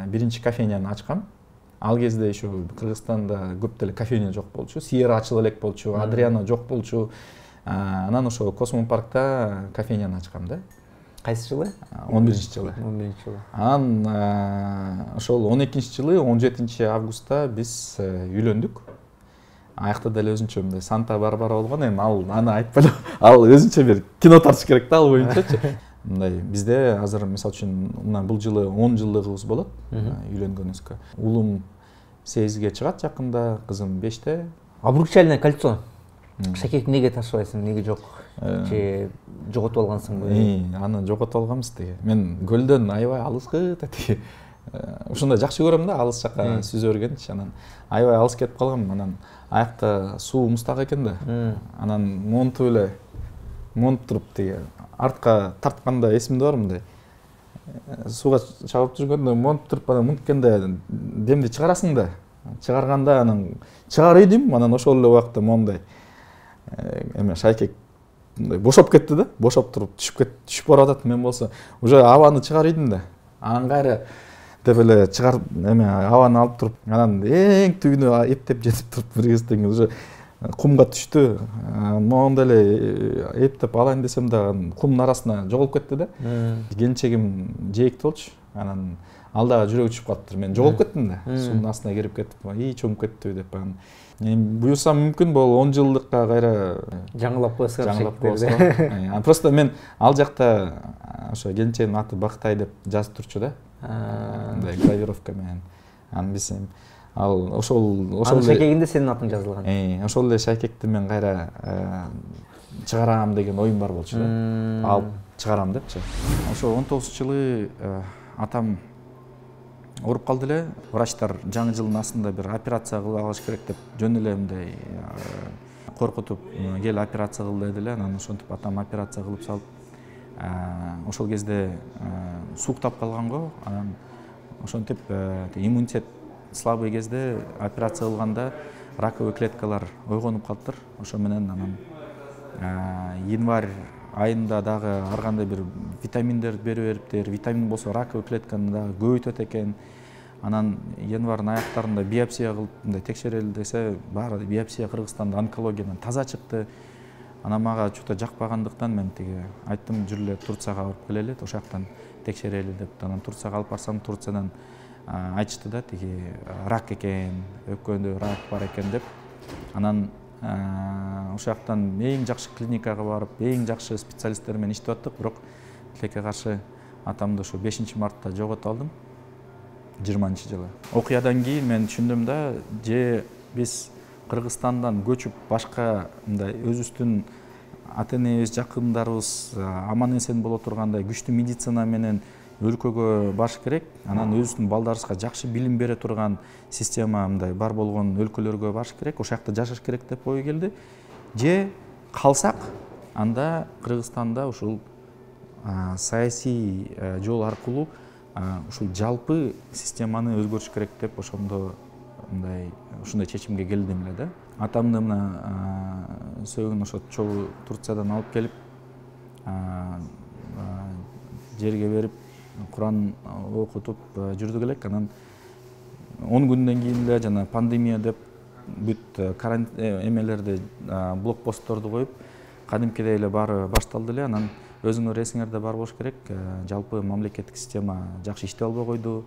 биринчи кофейняны ачкам. Ал кезде еще Кыргызстанда көп деле кофейня жок болчу, Сиера ачыла элек болчу, Адриано жок болчу. Анан ошо Космопаркта кофейняны ачкам да. Кайсы жылы? 11 жылы. 11 жылы. Анан ошол 12 жылы 17 августта биз үйлөндүк. Аякта деле өзүнчө мындай Санта Барбара болгон, эми аны айтпай эле, ал өзүнчө бир кино тартыш керек да ал боюнчачы. Мындай бизде азыр мисалы үчүн мына бул жылы 10 жылдыгыбыз болот үйлөнгөнүбүзгө. Улум 8-ге чыгат жакында, кызым 5-те. Обручальное кольцо. Шакек неге ташыбайсың, неге жок? Же жоготуп алгансыңбы? Аны жоготуп алганбыз тиги. Мен көлдөн аябай алыскы тиги. Ушундай жакшы көрөм да, алыс жакка сүзө бергенчи. Анан аябай алыс кетип калгам. Анан аякта суу муздак экен да. Анан монтуп эле монтуп туруп тиги артка тартканда эсимде бар мындай. Сууга чабып жүргөндө монтуп туруп анан мынткенде демди чыгарасың да. Чыгарганда анан чыгар идим, анан ошол эле убакта мондай эме шайкек бошоп кетти да. Бошоп туруп түшүп баратат. Мен болсо уже абаны чыгар идим да. Анан кайра деп эле чыгарып эме абаны алып туруп, анан эң түбүнө эптеп жетип туруп бир кезден уже кумга түштү. Моунда эле эптеп алайын десем да кумдун арасына жоголуп кетти да. Келинчегим жээкти болчу. Анан ал дагы жүрөгү түшүп калыптыр. Мен жоголуп кеттим да. Суунун астына кирип кетип, чоңуп кетти деп анан. Буюрсам мүмкүн бул 10 жылдыкка кайра жаңылап коесуңар. Жаңылап просто мен ал жакта ошо келинчегимдин аты Бактай деп жазып турчу да. Мындай гравировка менен. Анан биз ал ошол шайкегинде сенин атың жазылган. Ошол эле шайкекти мен кайра чыгарам деген оюм бар болчу да. Алып чыгарам депчи. Ошо 19-жылы атам ооруп калды эле. Врачтар жаңы жылдын астында бир операция кылып алыш керек деп жөн эле мындай коркутуп кел операция кыл дедиле. Анан ошентип атам операция кылып салып ошол кезде суктап калганго. Анан ошентип иммунитет слабый кезде операция кылганда раковый клеткалар ойгонуп калыптыр. Ошо менен анан январь айында дагы ар кандай бир витаминдерди берип бериптир. Витамин болсо раковый клетканы дагы көбөйтөт экен. Анан январьдын аяктарында биопсия кылып мындай текшерели десе, баары биопсия Кыргызстанда онкологиядан таза чыкты. Анан мага чута жакпагандыктан мен тиги айттым, жүр эле Турцияга барып келели, ошол жактан текшерели деп. Анан Турцияга алып барсам, Турциядан айтышты да, тиги рак экен, өпкөндө рак бар экен деп. Анан ошол жактан эң жакшы клиникага барып, эң жакшы специалисттер менен иштеп аттык, бирок тилекке каршы атамды ошо 5-мартта жоготуп алдым. 20-жылы. Окуядан кийин мен түшүндүм да, же биз Кыргызстандан көчүп башка мындай өзүбүздүн ата-энебиз, жакындарыбыз аман эсен боло тургандай күчтүү медицина менен өлкөгө баш керек. Анан өзүбүздүн балдарыбызга жакшы билим бере турган система мындай бар болгон өлкөлөргө баш керек, ошол жакта жашаш керек деп ой келди. Же калсак, анда Кыргызстанда ушул саясий жол аркылуу ушул жалпы системаны өзгөртүш керек деп ошондо мындай ушундай чечимге келдим эле да. Атамды мына сөөгүн ошо чогуу Турциядан алып келип жерге берип Куран окутуп жүрдүк элек. Анан 10 күндөн кийин эле жана пандемия деп бүт эмелерди блокпостторду коюп кадимкидей эле баары башталды эле. Анан өзүңөр эсиңерде бар болуш керек, жалпы мамлекеттик система жакшы иштей албай койду.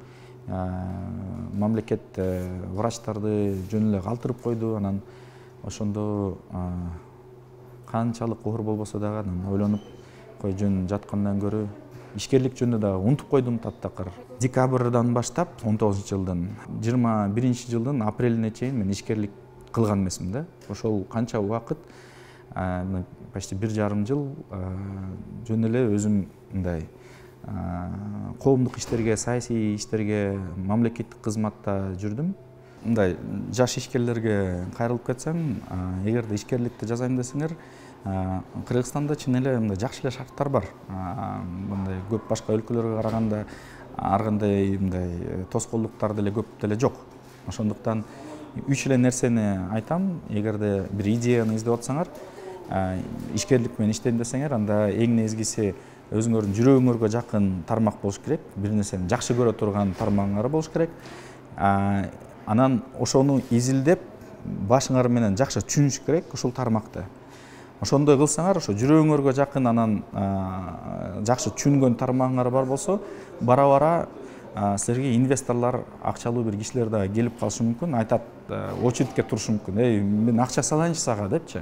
Мамлекет врачтарды жөн эле калтырып койду. Анан ошондо канчалык оор болбосо дагы анан ойлонуп кой жөн жаткандан көрө ишкерлик жөнүндө дагы унутуп койдум таптакыр. Декабрдан баштап 19-жылдын 21-жылдын апрелине чейин мен ишкерлик кылган эмесмин да. Ошол канча убакыт, почти 1,5 жыл жөн эле өзүм мындай коомдук иштерге, саясий иштерге, мамлекеттик кызматта жүрдүм. Мындай жаш ишкерлерге кайрылып кетсем, эгерде ишкерликти жасайм десеңер, Кыргызстанда чын эле мындай жакшы эле шарттар бар. Мындай көп башка өлкөлөргө караганда ар кандай мындай тоскоолдуктар деле көп деле жок. Ошондуктан 3 эле нерсени айтам. Эгерде бир идеяны издеп атсаңар, ишкерлик менен иштейм десеңер, анда эң негизгиси өзүңөрдүн жүрөгүңөргө жакын тармак болуш керек. Бир нерсени жакшы көрө турган тармагыңар болуш керек. Анан ошону изилдеп, башыңар менен жакшы түшүнүш керек ушул тармакты. ошондой кылсаңар, ошо жүрөгүңөргө жакын, анан жакшы түшүнгөн тармагыңар бар болсо, бара силерге инвесторлор, акчалуу бир кишилер да келип калышы мүмкүн, айтат, очередке турушу мүмкүн. Эй, мен акча салайынчы сага депчи.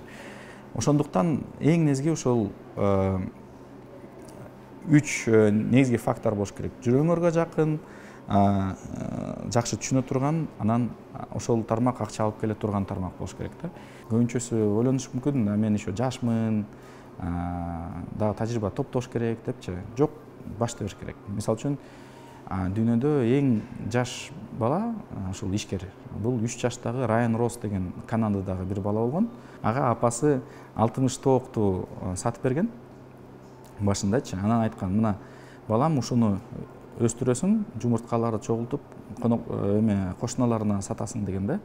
Ошондуктан эң негизги ошол 3 негизги фактор болуш керек. Жүрөгүңөргө жакын, жакшы түшүнө турган, анан ошол тармак акча алып келе турган тармак болуш керек да. Көбүнчөсү ойлонуш мүмкүн, мен еще жашмын, дагы тажрыйба топтош керек депчи. Жок, баштай бериш керек. Мисалы үчүн, дүйнөдө эң жаш бала ушул ишкер. Бул 3 жаштагы Райан Росс деген Канададагы бир бала болгон. Ага апасы 60 тоокту сатып берген башындачы. Анан айткан, мына балам ушуну өстүрөсүң, жумурткаларды чогултуп, кошуналарына сатасың деген да.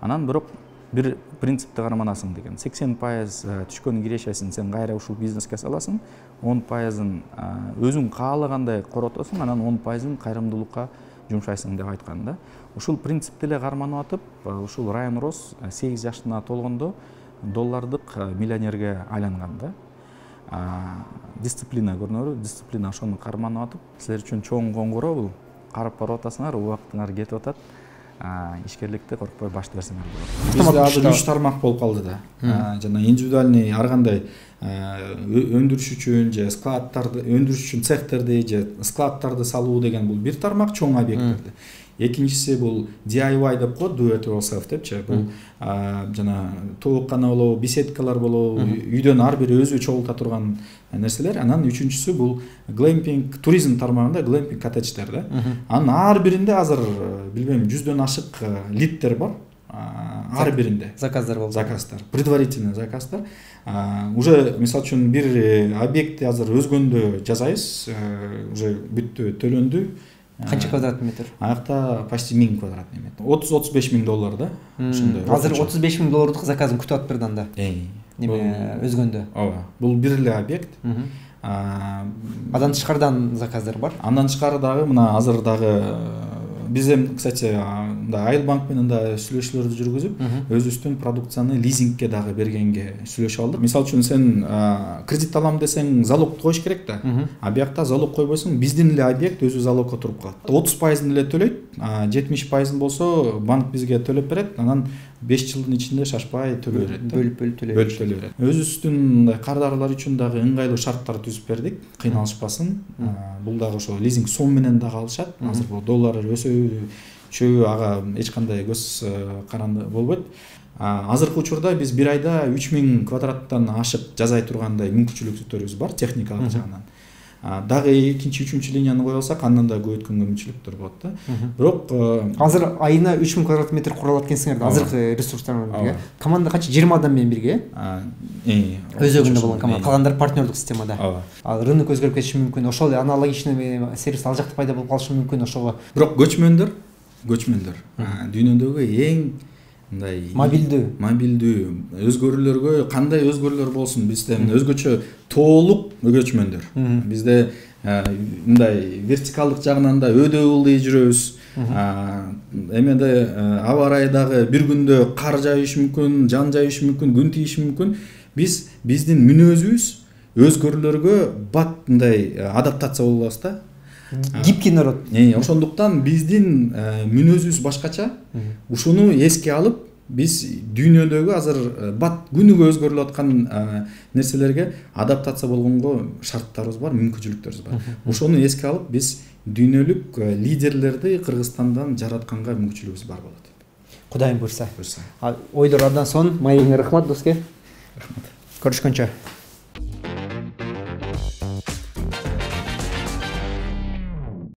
Анан бирок бир принципти карманасың деген. 80% түшкөн кирешесин сен кайра ушул бизнеске саласың, 10%-ын өзүң каалагандай коротосуң, анан 10%-ын кайрымдуулукка жумшайсың деп айткан да. Ушул принципти эле карманып атып, ушул Райан Росс 8 жашына толгондо доллардык миллионерге айланган да. Дисциплина көрүнөрү, дисциплина ошону карманып атып, силер үчүн чоң коңгуроо бул. Карап барып атасыңар, убактыңар кетип атат. Ишкерликти коркпой башты берсеңер болот. Бизде азыр 3 тармак болуп калды да. Жана индивидуальный ар кандай өндүрүш үчүн же складтарды, өндүрүш үчүн цехтерди же складтарды салуу деген бул бир тармак, чоң объекттерди. Экинчиси бул DIY деп коет, do it yourself депчи. Бул жана тооккана болобу, беседкалар болобу, үйдөн ар бири өзү чогулта турган нерселер. Анан үчүнчүсү бул глэмпинг, туризм тармагында глэмпинг коттедждер да. Анын ар биринде азыр билбейм 100дөн ашык лидтер бар. Ар биринде заказдар болду. Заказдар, предварительный заказдар. Уже мисалы үчүн бир объектти азыр өзгөндө жазайбыз, уже бүттү, төлөндү. Канча квадрат метр? Аякта почти 1000 квадратный метр. 30-35 миң доллар да. Азыр 35 миң доллардык заказын күтүп атып берди анда. Неме өзгөндө. Ооба. Бул бир эле объект. Андан тышкарыдан заказдар бар. Андан тышкары дагы мына азыр дагы биз эми, кстати, Айыл банк менен да сүйлөшүүлөрдү жүргүзүп, өзүбүздүн продукцияны лизингке дагы бергенге сүйлөшүп алдык. Мисалы үчүн сен кредит алам десең, залог коюш керек да. Объектта залог койбойсуң, биздин эле объект өзү залогко туруп калат. 30%-ын эле төлөйт, 70%-ын болсо банк бизге төлөп берет, анан 5 жылдын ичинде шашпай төлөй берет. Бөлүп төлөй берет. Өзүбүздүн мындай кардарлар үчүн дагы ыңгайлуу шарттар түзүп бердик, кыйналышпасын. Бул дагы ошо лизинг сом менен дагы алышат. Азыр бул доллар өсөбү, чөбү ага эч кандай көз каранды болбойт. Азыркы учурда биз бир айда 3000 квадраттан ашык жасай тургандай мүмкүнчүлүктөрүбүз бар техникалык жагынан. Дагы экинчи, үчүнчү линияны кое алсак, андан да көбөйткөнгө мүмкүнчүлүктөр болот да. Бирок азыр айына 3000 квадрат метр куралат экенсиңер да, азыркы ресурстар менен бирге. Команда канча? 20 адам менен бирге? Өзөгүндө болгон команда. Калгандары партнердук системада. Ал рынок өзгөрүп кетиши мүмкүн. Ошол аналогичный сервис ал жакта пайда болуп калышы мүмкүн ошого. Бирок көчмөндөр дүйнөдөгү эң мындай мобилдүү өзгөрүүлөргө кандай өзгөрүүлөр болсун, бизде өзгөчө тоолук көчмөндөр. Бизде мындай вертикалдык жагынан да өдө ылдый жүрөбүз. Эмеде аба ырайы дагы бир күндө кар жаышы мүмкүн, жан жаышы мүмкүн, күн тийиши мүмкүн. Биздин мүнөзүбүз өзгөрүүлөргө бат мындай адаптация боло алабыз да. Гибкий народ. Ошондуктан биздин мүнөзүбүз башкача. Ушуну эске алып, биз дүйнөдөгү азыр бат күнүгө өзгөрүлүп аткан нерселерге адаптация болгонго шарттарыбыз бар, мүмкүнчүлүктөрүбүз бар. Ошону эске алып, биз дүйнөлүк лидерлерди Кыргызстандан жаратканга мүмкүнчүлүгүбүз бар болот. Кудайым буйрса. Ойлор абдан сонун. Маегиңе рахмат доске. Рахмат. Көрүшкөнчө.